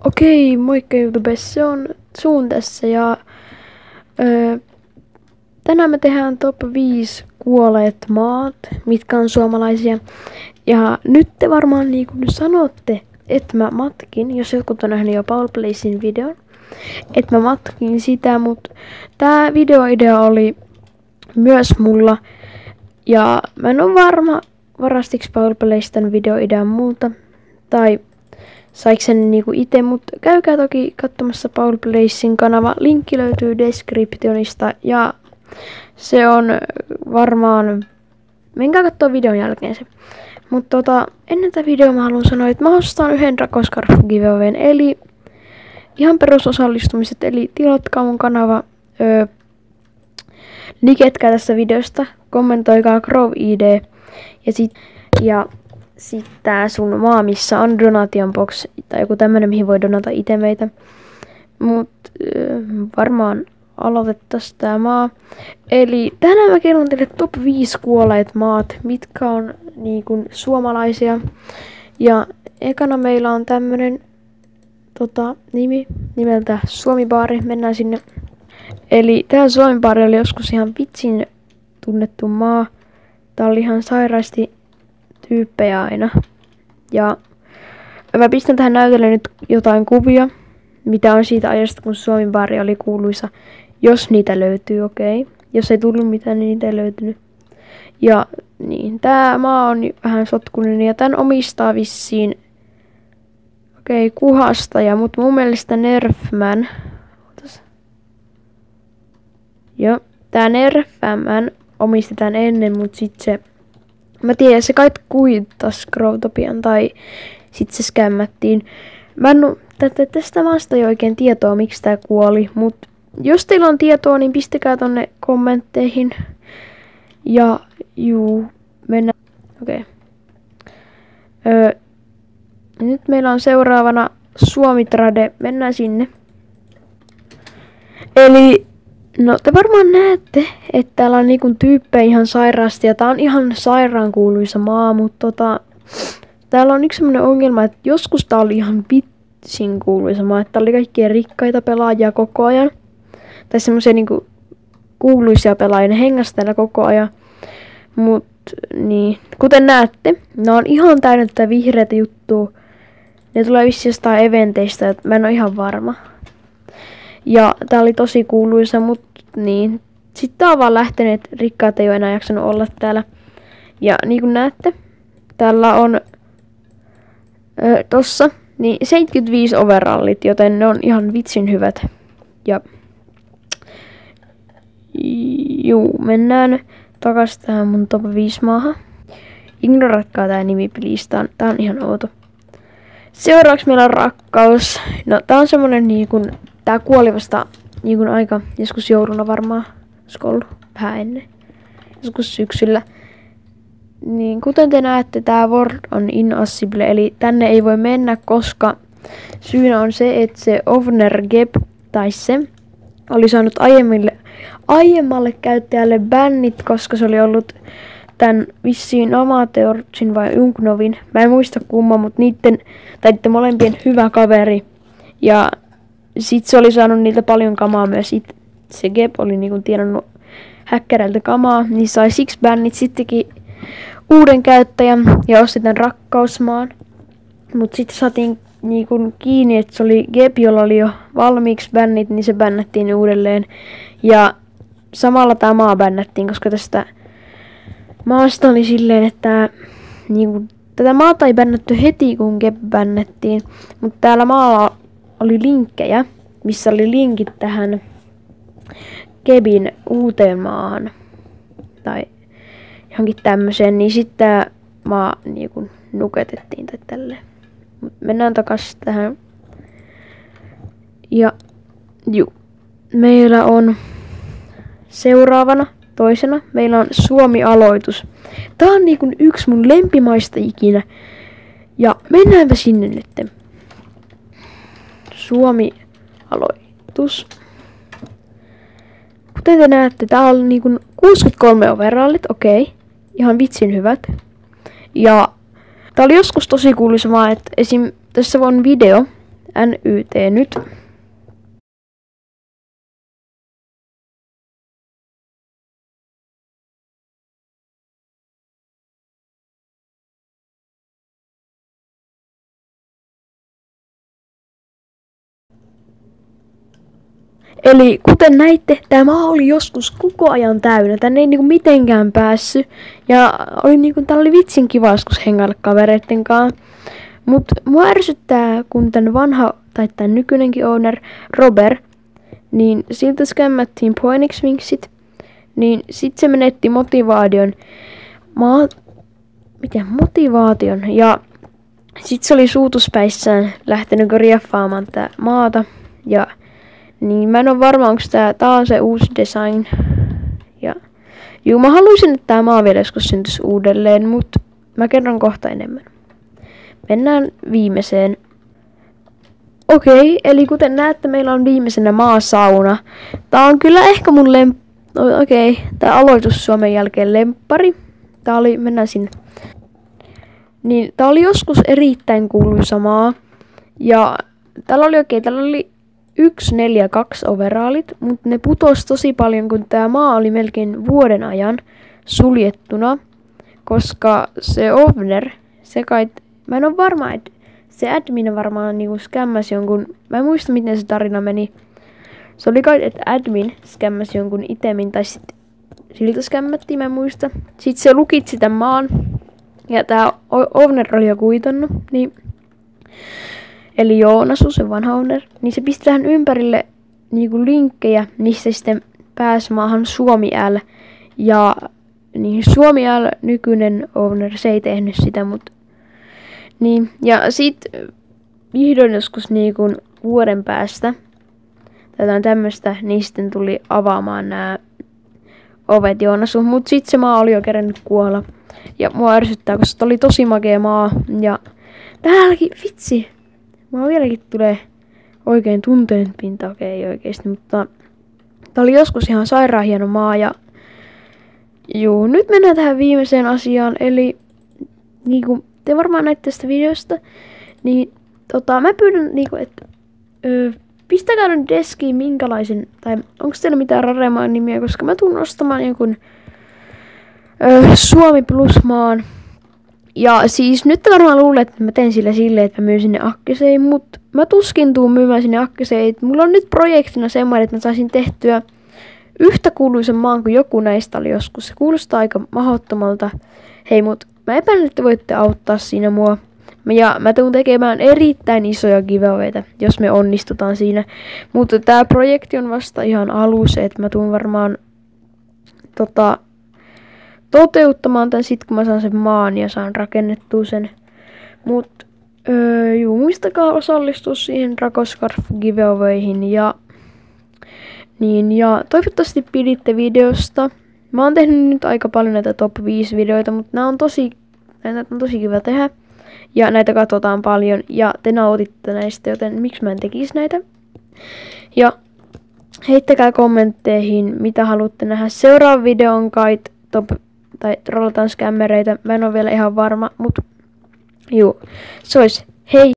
Okei, moikka YouTube, se on Suun tässä ja tänään me tehdään top 5 kuolleet maat, mitkä on suomalaisia. Ja nyt te varmaan niin kuin sanotte, että mä matkin, jos jotkut on nähnyt jo Paul Placen videon, että mä matkin sitä, mutta tää videoidea oli myös mulla. Ja mä en oo varma, varastiks Paul Place tän videoidean multa, tai saiko sen niinku ite, mutta käykää toki katsomassa Paul Placen kanava. Linkki löytyy descriptionista ja se on varmaan, menkää kattoo videon jälkeen se. Mutta ennen tätä videoa mä haluan sanoa, että mä ostan yhden Rakoskarf giveawayn, eli ihan perusosallistumiset, eli tilatkaa mun kanava, diketkää tästä videosta, kommentoikaa Grove ID ja sit tää sun maa, missä on donation box tai joku tämmönen, mihin voi donata itemeitä. Mut varmaan aloitettais tää maa. Eli tänään mä kerron teille top 5 kuolleet maat, mitkä on niinku suomalaisia. Ja ekana meillä on tämmönen nimi nimeltä Suomi-baari. Mennään sinne. Eli tää Suomi-baari oli joskus ihan vitsin tunnettu maa. Tää oli ihan sairaasti tyyppejä aina. Ja mä pistän tähän näytölle nyt jotain kuvia, mitä on siitä ajasta, kun Suomi-baari oli kuuluisa. Jos niitä löytyy, okei. Jos ei tullut mitään, niin niitä ei löytynyt. Ja niin, tää maa on vähän sotkunen ja tän omistaa vissiin kuhastaja, mutta mun mielestä Nerfman. Joo, tää Nerfman omistetaan ennen, mut sit se, mä tiedän, se kai kuittas Growtopian tai sit se skämmättiin. Mä en oo tästä maasta ei oikein tietoa, miksi tää kuoli, mut jos teillä on tietoa, niin pistäkää tonne kommentteihin. Ja mennään. Okei. Nyt meillä on seuraavana Suomi-trade. Mennään sinne. Eli no te varmaan näette, että täällä on niinku tyyppejä ihan sairaasti ja tää on ihan sairaankuuluisa maa, mutta täällä on yksi semmonen ongelma, että joskus tää oli ihan vitsin kuuluisa maa, että oli kaikkia rikkaita pelaajia koko ajan. Tai semmosia niinku kuuluisia pelaajia, ne hengäsi täällä koko ajan. Mut niin, kuten näette, ne on ihan täynnä tätä vihreätä juttua. Ne tulee vissiin jostain eventeistä, että mä en oo ihan varma. Ja tää oli tosi kuuluisa, mut niin. Sitten tää on vaan lähtenyt, rikkaat ei oo enää jaksanut olla täällä. Ja niin kuin näette, täällä on tossa niin 75 overallit, joten ne on ihan vitsin hyvät. Ja mennään takas tähän mun top 5 maahan. Ignoratkaa tää nimi, please. Tää on ihan outo. Seuraavaksi meillä on Rakkaus. No tää on semmonen niinkun, tää kuoli vasta niinkun aika joskus jouluna varmaan. Olisiko ollut vähän ennen. Joskus syksyllä. Niin kuten te näette, tää world on inaccessible, eli tänne ei voi mennä, koska syynä on se, että se owner Geb tai se oli saanut aiemmalle käyttäjälle bännit, koska se oli ollut tän vissiin Amateursin vai Unknovin. Mä en muista kumman, mutta niitten molempien hyvä kaveri. Ja sit se oli saanut niiltä paljon kamaa myös. Se Geb oli niinku tienannut häkkäreiltä kamaa, niin sai siksi bännit. Sitten teki uuden käyttäjän ja osti tän Rakkausmaan. Mut sitten saatiin niinku kiinni, että se oli Geb, jolla oli jo valmiiksi bännit, niin se bännättiin uudelleen. Ja samalla tämä maa bännättiin, koska tästä maasta oli silleen, että niinku, tätä maata ei bännätty heti, kun Geb bännättiin. Mutta täällä maalla oli linkkejä, missä oli linkit tähän Gebin uuteen maahan. Tai johonkin tämmöiseen, niin sitten tämä maa niinku nuketettiin tai tälleen. Mut mennään takas tähän. Ja meillä on seuraavana, toisena, meillä on Suomi-aloitus. Tää on niinku yksi mun lempimaista ikinä. Ja mennäänpä sinne nyt. Suomi-aloitus. Kuten te näette, tää on niinku 63 overallit, okei. Ihan vitsin hyvät. Ja tää oli joskus tosi kuuluisa maa, että esim. Tässä on video, NYT nyt. Eli kuten näitte, tämä maa oli joskus koko ajan täynnä. Tänne ei niinku mitenkään päässyt. Ja oli niinku, täällä oli vitsin kiva joskus hengailla kavereitten kanssa. Mut mua ärsyttää, kun tän vanha, tai tän nykyinenkin owner, Robert, niin siltä skämmättiin Phoenix-vinksit. Niin sit se menetti motivaation. Ja sit se oli suutuspäissään lähtenyt rieffaamaan tää maata. Ja niin mä en oo varma, onko tää on se uusi design. Ja juu, mä haluaisin, että tää maa vielä joskus syntyisi uudelleen, mut mä kerron kohta enemmän. Mennään viimeiseen. Okei, eli kuten näette, meillä on viimeisenä maasauna. Tää on kyllä ehkä mun tää aloitus Suomen jälkeen lemppari. Mennään sinne. Niin, tää oli joskus erittäin kuuluisa maa. Ja täällä oli 142 overallit, mutta ne putosi tosi paljon, kun tämä maa oli melkein vuoden ajan suljettuna, koska se owner, mä en ole varma, että se admin varmaan niinku skämmäsi jonkun, mä en muista miten se tarina meni. Se oli kai, että admin skämmäsi jonkun itemin, tai sitten siltä skämmättiin, mä en muista. Sitten se lukitsi tämän maan, ja tää owner oli jo kuitannut, niin eli Joonasu, se vanha owner, niin se pisti tähän ympärille niinku linkkejä, missä sitten pääsi maahan Suomi L. Ja niin Suomi L, nykyinen owner, se ei tehnyt sitä, mutta niin. Ja sit vihdoin joskus niinku vuoden päästä, tai tämmöstä, niin sitten tuli avaamaan nämä ovet Joonasu, mut sit se maa oli jo kerännyt kuolla. Ja mua ärsyttää, koska se oli tosi makea maa, ja täälläkin, vitsi! Mä vieläkin tulee oikein tunteenpinta, okei oikeesti, mutta tää oli joskus ihan sairaan hieno maa ja juu, nyt mennään tähän viimeiseen asiaan, eli niinku te varmaan näitte tästä videosta, niin mä pyydän niinku, että pistäkää nyt deskiin minkälaisen, tai onko teillä mitään raremaan nimiä, koska mä tuun ostamaan jonkun Suomi Plus maan. Ja siis nyt varmaan luulen, että mä teen sillä silleen, että mä myyn sinne akkeseihin, mutta mä tuskin tuun myymään sinne akkeseihin. Mulla on nyt projektina semmoinen, että mä saisin tehtyä yhtä kuuluisen maan kuin joku näistä oli joskus. Se kuulostaa aika mahdottomalta. Hei, mut mä epäilen, että voitte auttaa siinä mua. Ja mä tuun tekemään erittäin isoja giveawayta, jos me onnistutaan siinä. Mutta tää projekti on vasta ihan alussa, että mä tuun varmaan toteuttamaan tän sit, kun mä saan sen maan ja saan rakennettua sen. Mut muistakaa osallistua siihen Rakoskarf giveawayhin ja toivottavasti piditte videosta. Mä oon tehnyt nyt aika paljon näitä top 5 videoita, mutta näitä on tosi kiva tehdä. Ja näitä katsotaan paljon ja te nautitte näistä, joten miksi mä en tekisi näitä. Ja heittäkää kommentteihin, mitä haluatte nähdä seuraavan videon kait tai trollataan skämmereitä. Mä en oo vielä ihan varma, mutta juu, se ois hei!